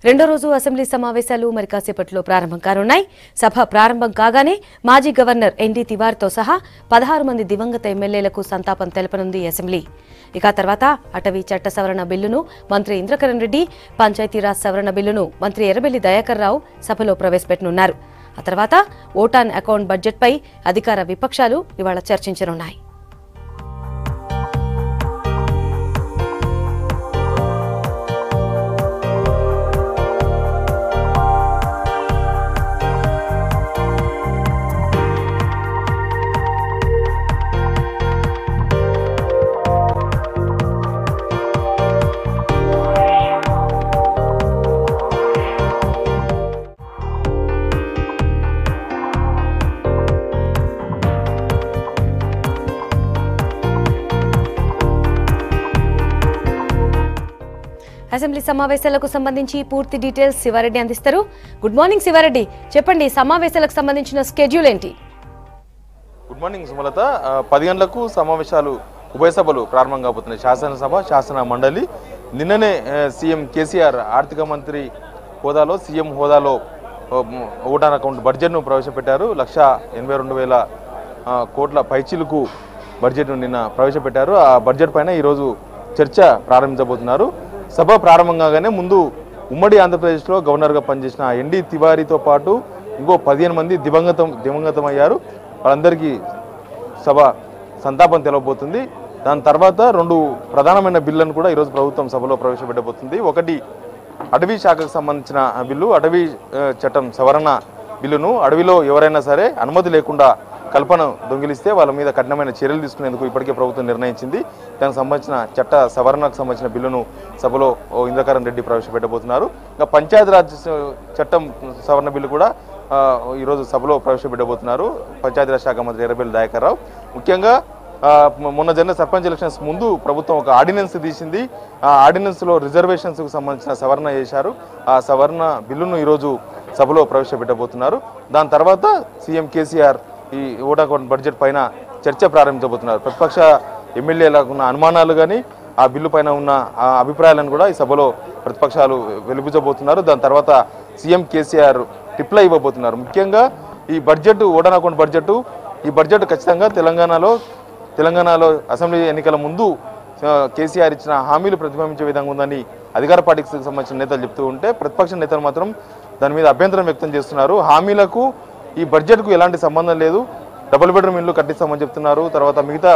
రెండో రోజు అసెంబ్లీ సమావేశాలు మరి కాసేపట్లో ప్రారంభం కానున్నాయి. సభ ప్రారంభం కాగానే మాజీ గవర్నర్ ఎన్డీ తివారీతో సహా 16 మంది దివంగత ఎమ్మెల్యేలకు సంతాపం తెలపనుంది అసెంబ్లీ. ఇక తర్వాత అటవీ చట్ట సవరణ బిల్లును మంత్రి ఇంద్రకరణ్ రెడ్డి, పంచాయతీరాజ్ సవరణ బిల్లును మంత్రి ఎర్రబెల్లి దయాకర్ రావు సభలో ప్రవేశపెట్టనున్నారు. ఆ తర్వాత ఓట్ ఆన్ అకౌంట్ బడ్జెట్పై అధికార విపక్షాలు ఇవాళ చర్చించనున్నాయి. అసెంబ్లీ సమావేశాలకు సంబంధించి పూర్తి డీటెయిల్స్ శివారెడ్డి అందిస్తారు. గుడ్ మార్నింగ్ శివారెడ్డి, చెప్పండి సమావేశాలకు సంబంధించిన స్కెడ్యూల్ ఏంటి? Good morning Sumalatha. 10 గంటలకు సమావేశాలు ఉభయ సభలు ప్రారంభం కాబోతున్నాయి. శాసనసభ, శాసన మండలి. నిన్ననే సీఎం కేసీఆర్ ఆర్థిక మంత్రి హోదాలో, సీఎం హోదాలో ఓట్ ఆన్ అకౌంట్ బడ్జెట్ను ప్రవేశపెట్టారు. 1,82,000 కోట్ల పైచిలుకు బడ్జెట్ను నిన్న ప్రవేశపెట్టారు. ఆ బడ్జెట్ పైన ఈరోజు చర్చ ప్రారంభించబోతున్నారు. సభ ప్రారంభం కాగానే ముందు ఉమ్మడి ఆంధ్రప్రదేశ్లో గవర్నర్గా పనిచేసిన ఎన్డీ తివారీతో పాటు ఇంకో 15 మంది దివంగతమయ్యారు. వాళ్ళందరికీ సభ సంతాపం తెలవబోతుంది. దాని తర్వాత 2 ప్రధానమైన బిల్లులను కూడా ఈరోజు ప్రభుత్వం సభలో ప్రవేశపెట్టబోతుంది. ఒకటి అటవీ శాఖకు సంబంధించిన బిల్లు, అటవీ చట్టం సవరణ బిల్లును. అడవిలో ఎవరైనా సరే అనుమతి లేకుండా కల్పన దొంగిలిస్తే వాళ్ళ మీద కఠినమైన చర్యలు తీసుకునేందుకు ఇప్పటికే ప్రభుత్వం నిర్ణయించింది. దానికి సంబంధించిన చట్ట సవరణకు సంబంధించిన బిల్లును సభలో ఇంద్రకరణ్ రెడ్డి ప్రవేశపెట్టబోతున్నారు. ఇంకా పంచాయతీరాజ్ చట్టం సవరణ బిల్లు కూడా ఈరోజు సభలో ప్రవేశపెట్టబోతున్నారు పంచాయతీరాజ్ శాఖ మంత్రి ఎర్రబెల్లి దయాకర్ రావు. ముఖ్యంగా మొన్న జరిగిన సర్పంచ్ ఎలక్షన్స్ ముందు ప్రభుత్వం ఒక ఆర్డినెన్స్ తీసింది. ఆ ఆర్డినెన్స్లో రిజర్వేషన్స్కు సంబంధించిన సవరణ చేశారు. ఆ సవరణ బిల్లును ఈరోజు సభలో ప్రవేశపెట్టబోతున్నారు. దాని తర్వాత సీఎం కేసీఆర్ ఈ ఓట్ అకౌంట్ బడ్జెట్ పైన చర్చ ప్రారంభించబోతున్నారు. ప్రతిపక్ష ఎమ్మెల్యేలకు ఉన్న అనుమానాలు కానీ ఆ బిల్లు పైన ఉన్న అభిప్రాయాలను కూడా ఈ సభలో ప్రతిపక్షాలు వెలిపించబోతున్నారు. దాని తర్వాత సీఎం కేసీఆర్ రిప్లై ఇవ్వబోతున్నారు. ముఖ్యంగా ఈ budget, vote on account budget, ఈ బడ్జెట్ ఖచ్చితంగా తెలంగాణలో అసెంబ్లీ ఎన్నికల ముందు కేసీఆర్ ఇచ్చిన హామీలు ప్రతిబింబించే విధంగా ఉందని అధికార పార్టీకి సంబంధించిన నేతలు చెప్తూ ఉంటే, ప్రతిపక్ష నేతలు మాత్రం దాని మీద అభ్యంతరం వ్యక్తం చేస్తున్నారు. హామీలకు ఈ బడ్జెట్కు ఎలాంటి సంబంధం లేదు, డబుల్ బెడ్రూమ్ ఇల్లు కట్టిస్తామని చెప్తున్నారు. తర్వాత మిగతా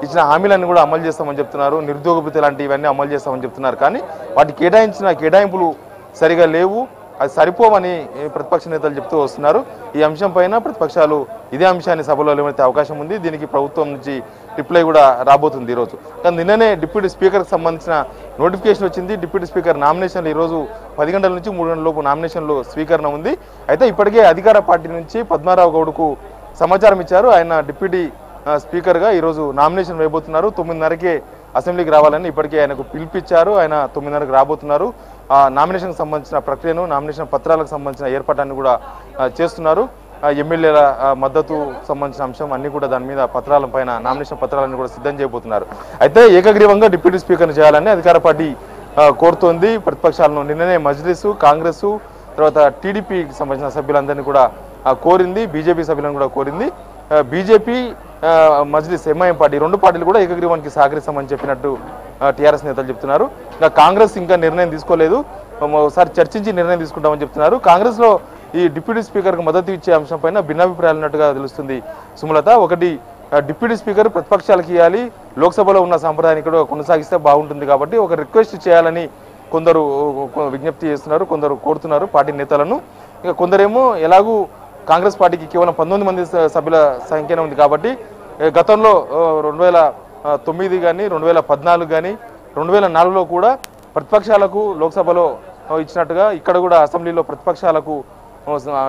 ఇచ్చిన హామీలన్నీ కూడా అమలు చేస్తామని చెప్తున్నారు. నిరుద్యోగ భృతి లాంటి ఇవన్నీ అమలు చేస్తామని చెప్తున్నారు. కానీ వాటి కేటాయింపులు సరిగా లేవు, అది సరిపోవని ప్రతిపక్ష నేతలు చెప్తూ వస్తున్నారు. ఈ అంశం పైన ప్రతిపక్షాలు ఇదే అంశాన్ని సభలో లేవనెత్తే అవకాశం ఉంది. దీనికి ప్రభుత్వం నుంచి రిప్లై కూడా రాబోతుంది ఈరోజు. కానీ నిన్ననే డిప్యూటీ స్పీకర్కి సంబంధించిన నోటిఫికేషన్ వచ్చింది. డిప్యూటీ స్పీకర్ నామినేషన్లు ఈరోజు 10 గంటల నుంచి 3 గంటల లోపు నామినేషన్లు స్వీకరణ ఉంది. అయితే ఇప్పటికే అధికార పార్టీ నుంచి పద్మారావు గౌడ్కు సమాచారం ఇచ్చారు. ఆయన డిప్యూటీ స్పీకర్గా ఈరోజు నామినేషన్ వేయబోతున్నారు. 9:30కే అసెంబ్లీకి రావాలని ఇప్పటికే ఆయనకు పిలిపించారు. ఆయన 9:30కి రాబోతున్నారు. ఆ నామినేషన్కి సంబంధించిన ప్రక్రియను, నామినేషన్ పత్రాలకు సంబంధించిన ఏర్పాటాన్ని కూడా చేస్తున్నారు. ఎమ్మెల్యేల మద్దతు సంబంధించిన అంశం అన్ని కూడా దాని మీద పత్రాల పైన నామినేషన్ పత్రాలను కూడా సిద్ధం చేయబోతున్నారు. అయితే ఏకగ్రీవంగా డిప్యూటీ స్పీకర్ని చేయాలని అధికార పార్టీ కోరుతోంది. ప్రతిపక్షాలను నిన్ననే మజ్లిస్, కాంగ్రెస్, తర్వాత టీడీపీకి సంబంధించిన సభ్యులందరినీ కూడా కోరింది. బీజేపీ సభ్యులను కూడా కోరింది. బీజేపీ, మజ్లిస్, ఎంఐఎం పార్టీ 2 పార్టీలు కూడా ఏకగ్రీవానికి సహకరిస్తామని చెప్పినట్టు టీఆర్ఎస్ నేతలు చెప్తున్నారు. ఇంకా కాంగ్రెస్ ఇంకా నిర్ణయం తీసుకోలేదు, ఒకసారి చర్చించి నిర్ణయం తీసుకుంటామని చెప్తున్నారు. కాంగ్రెస్లో ఈ డిప్యూటీ స్పీకర్కు మద్దతు ఇచ్చే అంశం పైన భిన్నాభిప్రాయాలు ఉన్నట్టుగా తెలుస్తుంది సుమలత. ఒకటి, డిప్యూటీ స్పీకర్ ప్రతిపక్షాలకు ఇవ్వాలి, లోక్సభలో ఉన్న సాంప్రదాయాన్ని కూడా కొనసాగిస్తే బాగుంటుంది కాబట్టి ఒక రిక్వెస్ట్ చేయాలని కొందరు విజ్ఞప్తి చేస్తున్నారు, కొందరు కోరుతున్నారు పార్టీ నేతలను. ఇక కొందరేమో ఎలాగూ కాంగ్రెస్ పార్టీకి కేవలం 19 మంది సభ్యుల సంఖ్యనే ఉంది కాబట్టి గతంలో 2009 కానీ 2014 కానీ 2004లో కూడా ప్రతిపక్షాలకు లోక్సభలో ఇచ్చినట్టుగా ఇక్కడ కూడా అసెంబ్లీలో ప్రతిపక్షాలకు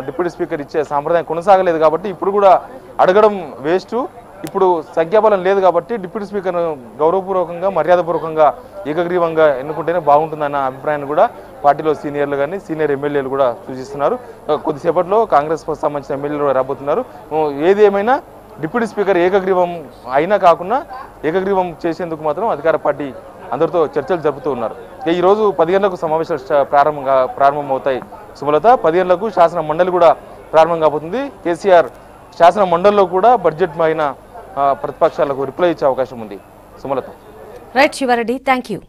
డిప్యూటీ స్పీకర్ ఇచ్చే సాంప్రదాయం కొనసాగలేదు కాబట్టి ఇప్పుడు కూడా అడగడం వేస్ట్. ఇప్పుడు సంఖ్యాబలం లేదు కాబట్టి డిప్యూటీ స్పీకర్ను గౌరవపూర్వకంగా, మర్యాదపూర్వకంగా, ఏకగ్రీవంగా ఎన్నుకుంటేనే బాగుంటుందన్న అభిప్రాయాన్ని కూడా పార్టీలో సీనియర్లు కానీ సీనియర్ ఎమ్మెల్యేలు కూడా సూచిస్తున్నారు. కొద్దిసేపట్లో కాంగ్రెస్ సంబంధించిన ఎమ్మెల్యేలు కూడా రాబోతున్నారు. ఏది ఏమైనా డిప్యూటీ స్పీకర్ ఏకగ్రీవం అయినా కాకుండా ఏకగ్రీవం చేసేందుకు మాత్రం అధికార పార్టీ అందరితో చర్చలు జరుపుతూ ఉన్నారు. ఈ రోజు 10 గంటలకు సమావేశాలు ప్రారంభమవుతాయి. సుమలత 10 గంటలకు శాసన మండలి కూడా ప్రారంభం కాబోతుంది. కేసీఆర్ శాసన మండలిలో కూడా బడ్జెట్ పైన ప్రతిపక్షాలకు రిప్లై ఇచ్చే అవకాశం ఉంది. Sumalatha. Right Sivareddy, thank you.